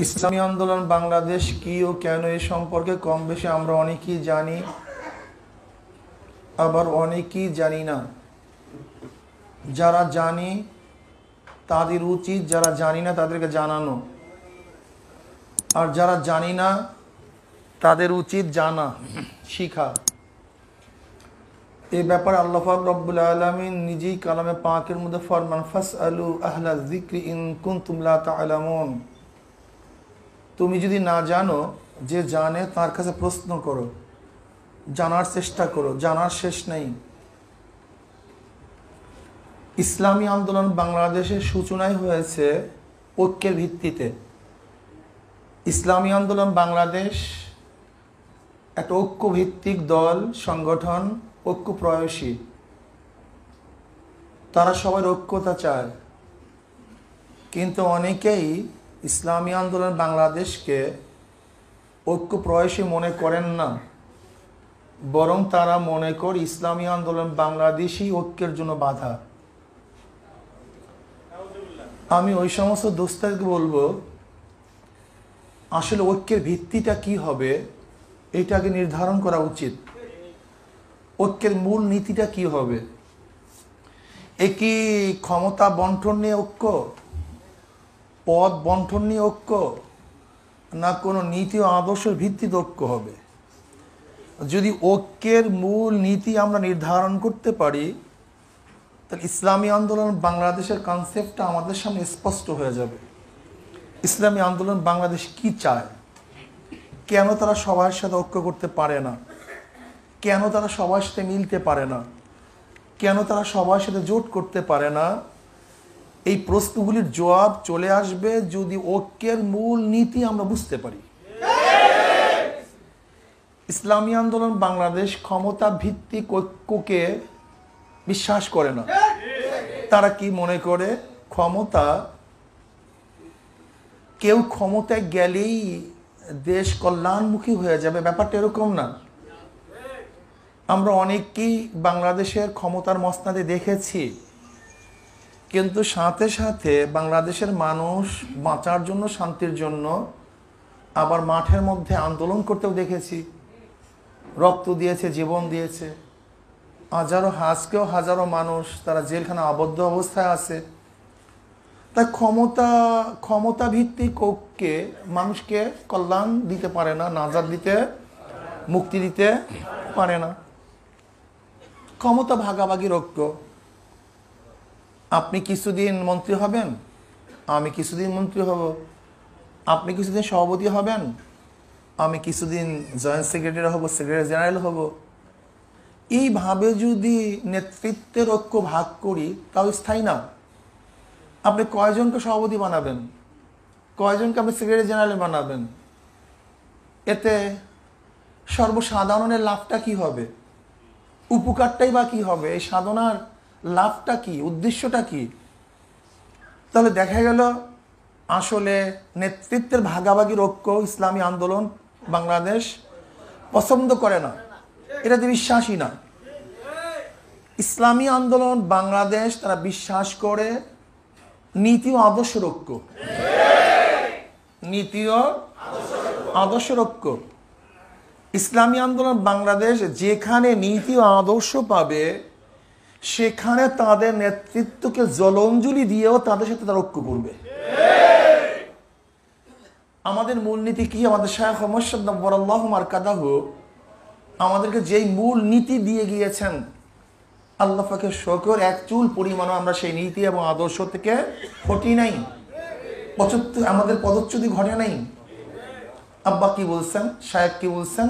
ইসলামী আন্দোলন বাংলাদেশ কি ও কেন এ সম্পর্কে কম বেশি আমরা অনেকেই জানি, আবার অনেকেই জানি না। যারা জানি তাদের উচিত যারা জানি না তাদেরকে জানানো, আর যারা জানি না তাদের উচিত জানা, শিখা। এই ব্যাপারে আল্লাহ পাক রব্বুল আলামিন নিজেই কালামে পাকের মধ্যে ফরমান, ফাসআলু আহলা যিকরি ইন কুনতুম লা তা'লামুন। তুমি যদি না জানো, যে জানে তার কাছে প্রশ্ন করো, জানার চেষ্টা করো, জানার শেষ নেই। ইসলামী আন্দোলন বাংলাদেশের সূচনাই হয়েছে ঐক্যের ভিত্তিতে। ইসলামী আন্দোলন বাংলাদেশ একটা ঐক্যভিত্তিক দল, সংগঠন, ঐক্য প্রয়াসী। তারা সবাই ঐক্যতা চায়, কিন্তু অনেকেই ইসলামী আন্দোলন বাংলাদেশকে ঐক্য প্রয়াসী মনে করেন না, বরং তারা মনে করে ইসলামী আন্দোলন বাংলাদেশই ঐক্যের জন্য বাধা। আমি ওই সমস্ত দোস্তাদেরকে বলবো, আসলে ঐক্যের ভিত্তিটা কি হবে এটাকে নির্ধারণ করা উচিত। ঐক্যের মূল নীতিটা কি হবে? এ কি ক্ষমতা বন্টন নিয়ে ঐক্য, পদ বন্টন নিয়ে ঐক্য, না কোনো নীতি ও আদর্শের ভিত্তিতে ঐক্য হবে? যদি ঐক্যের মূল নীতি আমরা নির্ধারণ করতে পারি, তাহলে ইসলামী আন্দোলন বাংলাদেশের কনসেপ্টটা আমাদের সামনে স্পষ্ট হয়ে যাবে। ইসলামী আন্দোলন বাংলাদেশ কি চায়, কেন তারা সবার সাথে ঐক্য করতে পারে না, কেন তারা সবার সাথে মিলতে পারে না, কেন তারা সবার সাথে জোট করতে পারে না। এই প্রশ্নগুলির জবাব চলে আসবে যদি ঐক্যের মূল নীতি আমরা বুঝতে পারি। ইসলামী আন্দোলন বাংলাদেশ ক্ষমতা ভিত্তিক ঐক্যকে বিশ্বাস করে না। তারা কি মনে করে, কেউ ক্ষমতায় গেলেই দেশ কল্যাণমুখী হয়ে যাবে। ব্যাপারটা এরকম না। আমরা অনেকেই বাংলাদেশের ক্ষমতার মসনদে দেখেছি, কিন্তু সাথে সাথে বাংলাদেশের মানুষ বাঁচার জন্য, শান্তির জন্য আবার মাঠের মধ্যে আন্দোলন করতেও দেখেছি। রক্ত দিয়েছে, জীবন দিয়েছে। আজকেও হাজারো মানুষ তারা জেলখানা আবদ্ধ অবস্থায় আছে। তাই ক্ষমতা ভিত্তিক ঐক্যে মানুষকে কল্যাণ দিতে পারে না, নাজাত দিতে, মুক্তি দিতে পারে না। ক্ষমতা ভাগাভাগির ঐক্য। আপনি কিছুদিন মন্ত্রী হবেন, আমি কিছুদিন মন্ত্রী হব। আপনি কিছুদিন সভাপতি হবেন, আমি কিছুদিন জয়েন্ট সেক্রেটারি হব, সেক্রেটারি জেনারেল হব। এইভাবে যদি নেতৃত্বের ঐক্য ভাগ করি, তাও স্থায়ী না। আপনি কয়জনকে সভাপতি বানাবেন, কয়জনকে আপনি সেক্রেটারি জেনারেল বানাবেন? এতে সর্বসাধারণের লাভটা কি হবে, উপকারটাই বা কি হবে? এই সাধনার লাভটা কি, উদ্দেশ্যটা কি? তাহলে দেখা গেল আসলে নেতৃত্বের ভাগাভাগির ঐক্য ইসলামী আন্দোলন বাংলাদেশ পছন্দ করে না, এটাতে বিশ্বাসী না। ইসলামী আন্দোলন বাংলাদেশ তারা বিশ্বাস করে নীতি ও আদর্শের ঐক্য। নীতি ও আদর্শের ঐক্য। ইসলামী আন্দোলন বাংলাদেশ যেখানে নীতি ও আদর্শ পাবে, সেখানে তাদের নেতৃত্বকে জলাঞ্জলি দিয়েও তাদের সাথে তারা ঐক্য করবে। আমাদের মূলনীতি কি? আমাদের শায়খ মুর্শিদ নব্বরাল্লাহু মারকাদাহু আমাদেরকে যেই মূল নীতি দিয়ে গিয়েছেন, আল্লাহ পাকের শুকর, এক চুল পরিমাণও আমরা সেই নীতি এবং আদর্শ থেকে হটি নাই, আমাদের পদচ্যুতি ঘটে নাই। আব্বা কি বলছেন, শায়েখ কি বলছেন,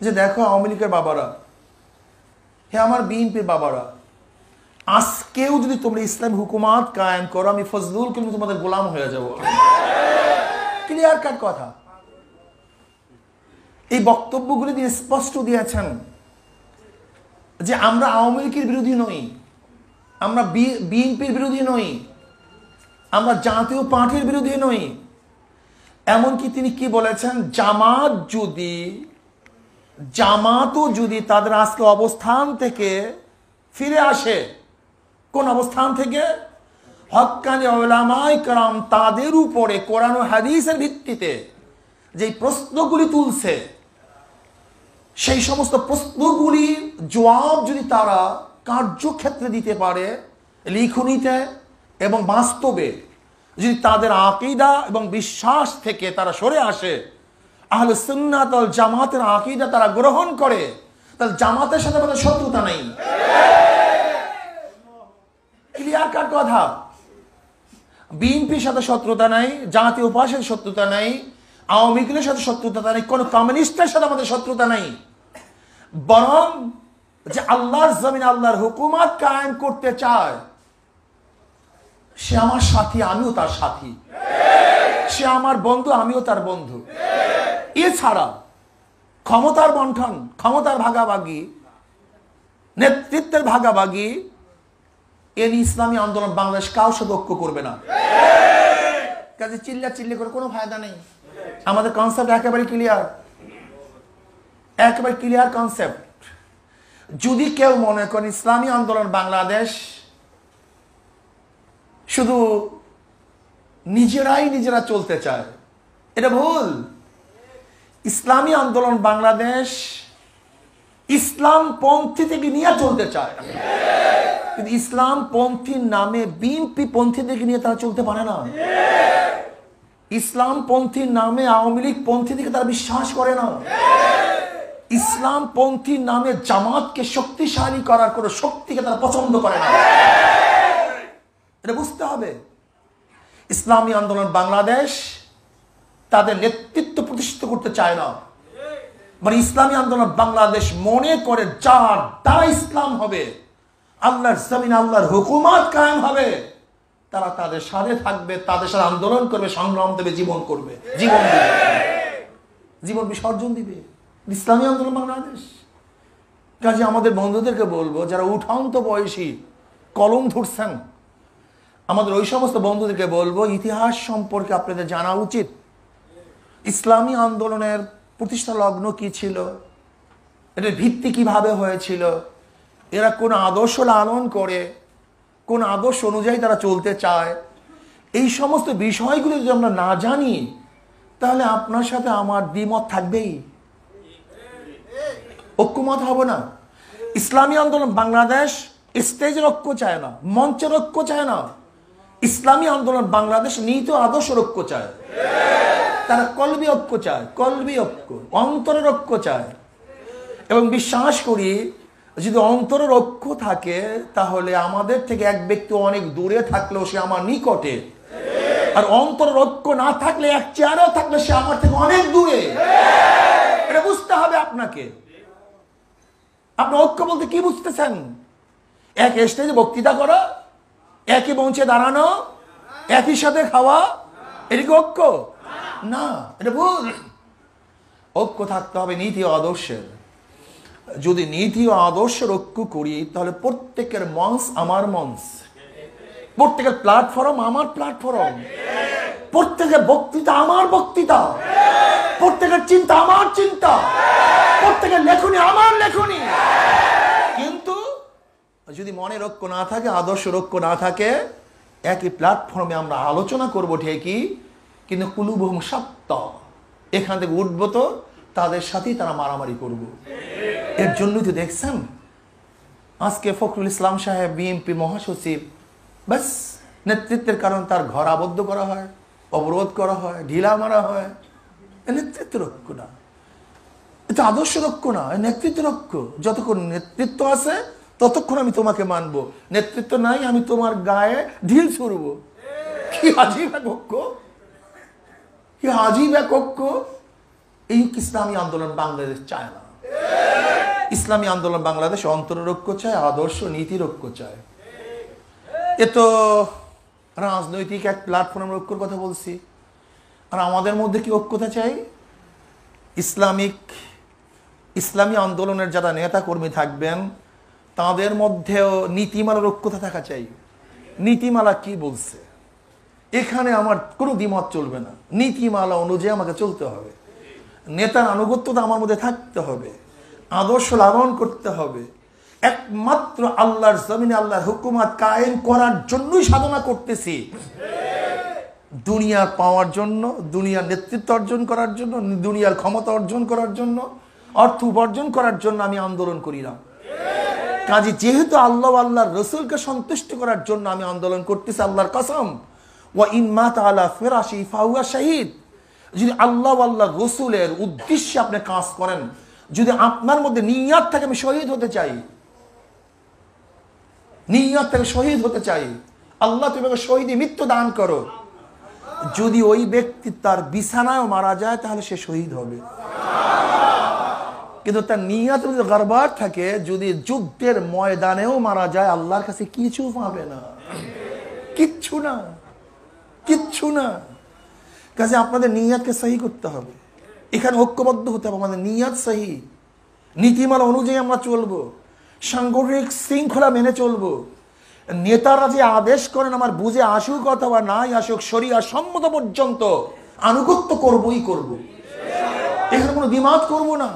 যে দেখো আওয়ামী লীগের বাবারা, হে আমার বিএনপির বাবারা, আজকেও যদি তোমরা ইসলামী হুকুমাত কায়েম করো, আমি ফজলুল কিন্তু তোমাদের গোলাম হয়ে যাব। ক্লিয়ার কাট কথা। এই বক্তব্যগুলি দিয়ে স্পষ্ট দিয়েছেন যে আমরা আওয়ামী লীগের বিরোধী নই, আমরা বিএনপির বিরোধী নই, আমরা জাতীয় পার্টির বিরোধী নই। এমনকি তিনি কি বলেছেন, জামাতও যদি তাদের আজকে অবস্থান থেকে ফিরে আসে, কোন অবস্থান থেকে? হক্কানি উলামায়ে কেরাম তাদের উপরে কোরআন ও হাদিসের ভিত্তিতে যে প্রশ্নগুলি তুলছে, সেই সমস্ত প্রশ্নগুলির জবাব যদি তারা কার্যক্ষেত্রে দিতে পারে, লিখনিতে এবং বাস্তবে, যদি তাদের আকীদা এবং বিশ্বাস থেকে তারা সরে আসে, আহলে সুন্নাত ওয়াল জামাতের আকীদা তারা গ্রহণ করে, তাহলে জামাতের সাথে আমাদের শত্রুতা নেই। ক্লিয়ার কাট কথা। বিএনপির সাথে শত্রুতা নাই, জাতীয় পার্টির শত্রুতা নাই, আওয়ামী লীগের সাথে শত্রুতা নাই, কোন কমিউনিস্টের সাথে আমাদের শত্রুতা নাই। বরং যে আল্লাহর জমিনে আল্লাহর হুকুমত কায়েম করতে চায়, সে আমার সাথী, আমিও তার সাথী, সে আমার বন্ধু, আমিও তার বন্ধু। এছাড়া ক্ষমতার বন্টন, ক্ষমতার ভাগাভাগি, নেতৃত্বের ভাগাভাগি, এর ইসলামী আন্দোলন বাংলাদেশ কারোর সাথে ঐক্য করবে না। কাজে চিল্লা চিল্লি করে কোনো ফায়দা নেই। আমাদের কনসেপ্ট একেবারে ক্লিয়ার, একেবারে ক্লিয়ার কনসেপ্ট। যদি কেউ মনে করেন ইসলামী আন্দোলন বাংলাদেশ শুধু নিজেরা চলতে চায়, এটা ভুল। ইসলামী আন্দোলন বাংলাদেশ ইসলাম পন্থী থেকে নিয়ে চলতে চায়, কিন্তু ইসলাম পন্থীর নামে বিএনপি পন্থী থেকে নিয়ে তারা চলতে পারে না। ইসলাম পন্থীর নামে আওয়ামী লীগ পন্থী থেকে তারা বিশ্বাস করে না। ইসলাম পন্থীর নামে জামাতকে শক্তিশালী করার কোন শক্তিকে তারা পছন্দ করে না। এটা বুঝতে হবে। ইসলামী আন্দোলন বাংলাদেশ তাদের নেতৃত্ব প্রতিষ্ঠিত করতে চায় না, মানে ইসলামী আন্দোলন বাংলাদেশ মনে করে যার দ্বারা ইসলাম হবে, আল্লাহর জমিনে আল্লাহর হুকুমত কায়েম হবে, তারা তাদের সাথে থাকবে, তাদের সাথে আন্দোলন করবে, সংগ্রাম দেবে, জীবন করবে, জীবন দিবে, জীবন বিসর্জন দিবে। ইসলামী আন্দোলন বাংলাদেশ। কাজে আমাদের বন্ধুদেরকে বলবো, যারা উঠান্ত বয়সী কলম ধরছেন, আমাদের ওই সমস্ত বন্ধুদেরকে বলবো, ইতিহাস সম্পর্কে আপনাদের জানা উচিত। ইসলামী আন্দোলনের প্রতিষ্ঠা লগ্ন কি ছিল, এটার ভিত্তি কিভাবে হয়েছিল, এরা কোন আদর্শ লালন করে, কোন আদর্শ অনুযায়ী তারা চলতে চায়, এই সমস্ত বিষয়গুলো যদি আমরা না জানি, তাহলে আপনার সাথে আমার দ্বিমত থাকবেই, ঐক্যমত হবে না। ইসলামী আন্দোলন বাংলাদেশ স্টেজের ঐক্য চায় না, মঞ্চের ঐক্য চায় না। ইসলামী আন্দোলন বাংলাদেশ নীতি আদর্শের ঐক্য চায়। তারা কলবি ঐক্য চায়, কলবি ঐক্য, অন্তরের ঐক্য চায়। এবং বিশ্বাস করি, যদি অন্তরের ঐক্য থাকে, তাহলে আমাদের থেকে এক ব্যক্তি অনেক দূরে থাকলেও সে আমার নিকটে, আর অন্তরের ঐক্য না থাকলে, এক চেয়ারেও থাকলে সে আমার থেকে অনেক দূরে। এটা বুঝতে হবে আপনাকে। আপনি ঐক্য বলতে কি বুঝতেছেন? এক স্টেজে বক্তৃতা করা, একই মঞ্চে দাঁড়ানো, একই সাথে খাওয়া, এটা কি ঐক্য? না, এটা ভুল। ঐক্য থাকতে হবে নীতি ও আদর্শের। যদি নীতি ও আদর্শের ঐক্য করি, তাহলে প্রত্যেকের মঞ্চ আমার মঞ্চ, প্রত্যেকের প্ল্যাটফর্ম আমার প্ল্যাটফর্ম, প্রত্যেকের বক্তৃতা আমার বক্তৃতা, প্রত্যেকের চিন্তা আমার চিন্তা, প্রত্যেকের লেখনী আমার লেখনী। কিন্তু যদি মনের ঐক্য না থাকে, আদর্শের ঐক্য না থাকে, একই প্ল্যাটফর্মে আমরা আলোচনা করব ঠিকই, কিন্তু কুলুবহুম শাত্তা, এখান থেকে উঠবো তো তাদের সাথেই তারা মারামারি করব। এর জন্যই তো দেখছেন আজকে ফখরুল ইসলাম সাহেব বিএনপি মহাসচিব, ব্যাস নেতৃত্বের কারণ তার ঘর আবদ্ধ করা হয়, অবরোধ করা হয়, ঢিলা মারা হয়। নেতৃত্বের ঐক্য না, এটা আদর্শের ঐক্য না, নেতৃত্বের ঐক্য। যতক্ষণ নেতৃত্ব আছে ততক্ষণ আমি তোমাকে মানবো, নেতৃত্ব নাই আমি তোমার গায়ে ঢিল ছুড়বো। কি আজীব এক ঐক্য, কি আজীব এক ঐক্য। এই ইসলামী আন্দোলন বাংলাদেশ চায় না। ইসলামী আন্দোলন বাংলাদেশ অন্তরের ঐক্য চায়, আদর্শ নীতির ঐক্য চায়। এ তো রাজনৈতিক এক প্ল্যাটফর্মের ঐক্যর কথা বলছি। আর আমাদের মধ্যে কি ঐক্যতা চাই? ইসলামী আন্দোলনের যারা নেতা কর্মী থাকবেন, তাদের মধ্যেও নীতিমালার ঐক্যতা থাকা চাই। নীতিমালা কি বলছে, এখানে আমার কোনো দ্বিমত চলবে না। নীতিমালা অনুযায়ী আমাকে চলতে হবে, নেতার আনুগত্যতা আমার মধ্যে থাকতে হবে, আদর্শ লালন করতে হবে। একমাত্র আল্লাহর জমিনে আল্লাহর হুকুমত কায়েম করার জন্যই সাধনা করতেছি। দুনিয়ার পাওয়ার জন্য, দুনিয়ার নেতৃত্ব অর্জন করার জন্য, দুনিয়ার ক্ষমতা অর্জন করার জন্য, অর্থ উপার্জন করার জন্য আমি আন্দোলন করি না। কাজে যেহেতু আল্লাহর রসুলকে সন্তুষ্ট করার জন্য আমি আন্দোলন করতেছি, আল্লাহর কসম, ওয়া ইন মাতা আলা ফিরাশি ফাহুয়া শাহিদ, যদি আল্লাহর রসুলের উদ্দেশ্যে আপনি কাজ করেন, যদি আপনার মধ্যে নিয়ত থাকে আমি শহীদ হতে চাই, নিয়ত থেকে শহীদ হতে চাই, আল্লাহ তুমি আমাকে শহীদে মৃত্যু দান করো, যদি ওই ব্যক্তি তার বিছানায় মারা যায় তাহলে সে শহীদ হবে। কিন্তু তার নিয়ত যদি গড়বড় থাকে, যদি যুদ্ধের ময়দানেও মারা যায়, আল্লাহর কাছে কিছু পাবে না, কিচ্ছু না, কিচ্ছু না। কাজে আপনাদের নিয়তকে সহি করতে হবে, এখানে ঐক্যবদ্ধ হতে হবে, আমাদের নিয়ত সহি, নীতিমালা অনুযায়ী আমরা চলবো, সাংগঠনিক শৃঙ্খলা মেনে চলবো। নেতারা যে আদেশ করেন আমার বুঝে আসুক অথবা নাই আসুক, শরিয়া সম্মত পর্যন্ত আনুগত্য করবই করব, এখানে কোনো দ্বিমত করব না।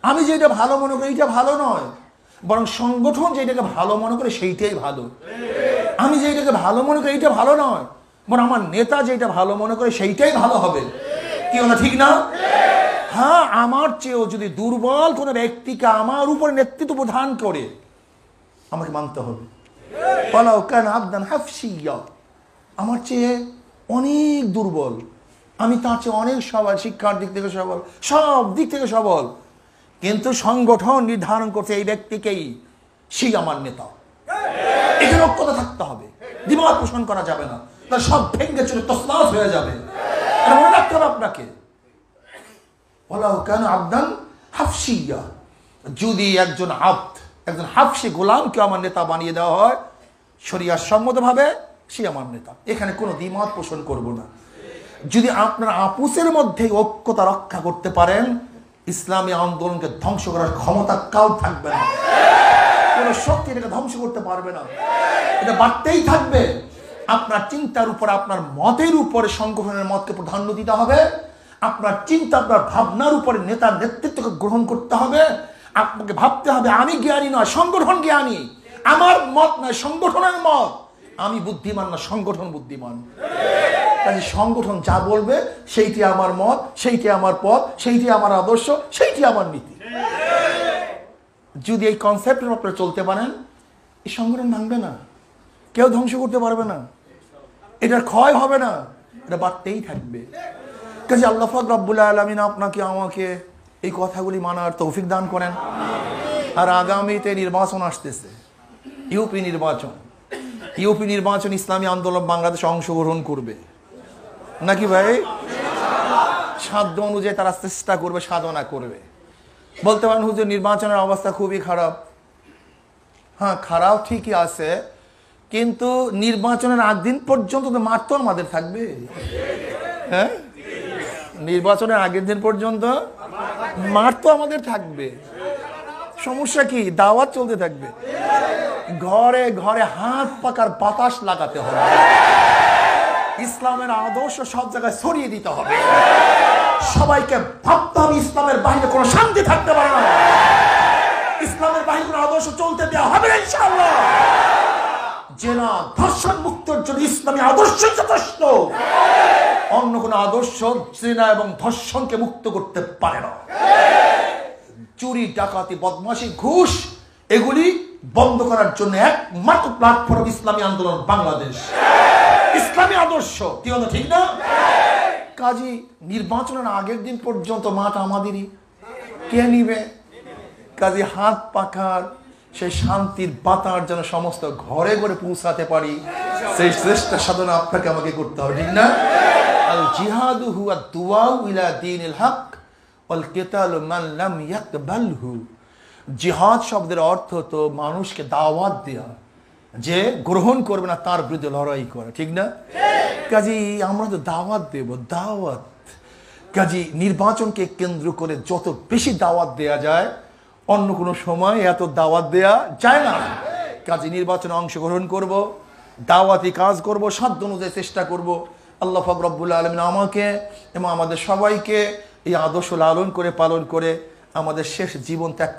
আমি যেটা ভালো মনে করি এটা ভালো নয়, বরং সংগঠন যেটাকে ভালো মনে করে সেইটাই ভালো। আমি যেটাকে ভালো মনে করি এটা ভালো নয়, বরং আমার নেতা যেটা ভালো মনে করে সেইটাই ভালো হবে। কি না ঠিক না? হ্যাঁ, আমার চেয়েও যদি দুর্বল কোনো ব্যক্তিকে আমার উপরে নেতৃত্ব প্রদান করে আমাকে মানতে হবে। আমার চেয়ে অনেক দুর্বল, আমি তার চেয়ে অনেক সবল, শিক্ষার দিক থেকে সবল, সব দিক থেকে সবল, কিন্তু সংগঠন নির্ধারণ করছে এই ব্যক্তিকেই সেই আমার নেতা। এখানে ঐক্যতা থাকতে হবে, দ্বিমত পোষণ করা যাবে না, তার সব ভেঙ্গে চলে তছনছ হয়ে যাবে। এটা মনে রাখতে হবে আপনাকে। কেন আবদান হাফসিয়া, যদি একজন হাফসি গোলামকে আমার নেতা বানিয়ে দেওয়া হয় শরিয়ার সম্মতভাবে, সে আমার নেতা, এখানে কোনো দ্বিমত পোষণ করব না। যদি আপনারা আপুসের মধ্যে ঐক্যতা রক্ষা করতে পারেন, ইসলামী আন্দোলনকে ধ্বংস করার ক্ষমতা কাউ থাকবে না, কোন শক্তি এটাকে ধ্বংস করতে পারবে না, এটা বাড়তেই থাকবে। আপনার চিন্তার উপর, আপনার মতের উপরে সংগঠনের মতকে প্রাধান্য দিতে হবে, আপনার চিন্তা, আপনার ভাবনার উপরে নেতার নেতৃত্বকে গ্রহণ করতে হবে। আপনাকে ভাবতে হবে আমি জ্ঞানী নয়, সংগঠন জ্ঞানী, আমার মত নয় সংগঠনের মত, আমি বুদ্ধিমান না সংগঠন বুদ্ধিমান। কাজে সংগঠন যা বলবে সেইটি আমার মত, সেইটি আমার পথ, সেইটি আমার আদর্শ, সেইটি আমার নীতি। যদি এই কনসেপ্টের উপরে চলতে পারেন, এই সংগঠন ভাঙবে না, কেউ ধ্বংস করতে পারবে না, এটার ক্ষয় হবে না, এটা বাড়তেই থাকবে। কাজে আল্লাহ পাক রব্বুল আলামিন আপনাকে আমাকে এই কথাগুলি মানার তৌফিক দান করেন। আর আগামীতে নির্বাচন আসতেছে, ইউপি নির্বাচন ইসলামী আন্দোলন বাংলাদেশ অংশগ্রহণ করবে নাকি ভাই? সাধ্য অনুযায়ী তারা চেষ্টা করবে, সাধনা করবে। বলতে পারেন হুজুর নির্বাচনের অবস্থা খুবই খারাপ। হ্যাঁ, খারাপ ঠিকই আছে, কিন্তু নির্বাচনের আগ দিন পর্যন্ত তো মাঠ তো আমাদের থাকবে। হ্যাঁ, নির্বাচনের আগের দিন পর্যন্ত মাঠ তো আমাদের থাকবে। সমস্যা কি? দাওয়াত চলতে থাকবে, ঘরে ঘরে হাত পাকার বাতাস লাগাতে হবে, ইসলামের আদর্শ সব জায়গায় ছড়িয়ে দিতে হবে, সবাইকে ভাবতে হবে ইসলামের বাহিরে কোনো শান্তি থাকতে পারে না, ইসলামের বাহিরে কোনো আদর্শ চলতে দেওয়া হবে না ইনশাআল্লাহ। জেনা ধর্ষণ মুক্তর জন্য ইসলামী আদর্শই যথেষ্ট, অন্য কোন আদর্শ জেনা এবং ধর্ষণকে মুক্ত করতে পারে না। চুরি, ডাকাতি, বদমাশি, ঘুষ এগুলি বন্ধ করার জন্য একমাত্র প্ল্যাটফর্ম ইসলামী আন্দোলন বাংলাদেশ, ইসলামী আদর্শ। কি হলো ঠিক না? কাজী নির্বাচনের আগের দিন পর্যন্ত মাঠ আমাদেরই, কে নিবে? কাজী হাত পাখার সেই শান্তির বাতার যেন সমস্ত ঘরে ঘরে পৌঁছাতে পারি, সেই চেষ্টা সাধনা আপনাকে আমাকে করতে হবে, ঠিক না? আল জিহাদু হুয়া দুআউ ইলা দীনিল হক ওয়াল কিতালু মান লাম ইয়াকবালহু। জিহাদ শব্দের অর্থ তো মানুষকে দাওয়াত দেয়া, যে গ্রহণ করবে না তার বিরুদ্ধে লড়াই করা, ঠিক না? কাজী আমরা তো দাওয়াত দেব, দাওয়াত। কাজী নির্বাচনকে কেন্দ্র করে যত বেশি দাওয়াত দেয়া যায়, অন্য কোনো সময় এত দাওয়াত দেয়া যায় না। কাজী নির্বাচনে অংশগ্রহণ করব, দাওয়াতি কাজ করব, সাধ্য অনুযায়ী চেষ্টা করব। আল্লাহ পাক রব্বুল আলামিন আমাকে এবং আমাদের সবাইকে এই আদর্শ লালন করে পালন করে আমাদের শেষ জীবন ত্যাগ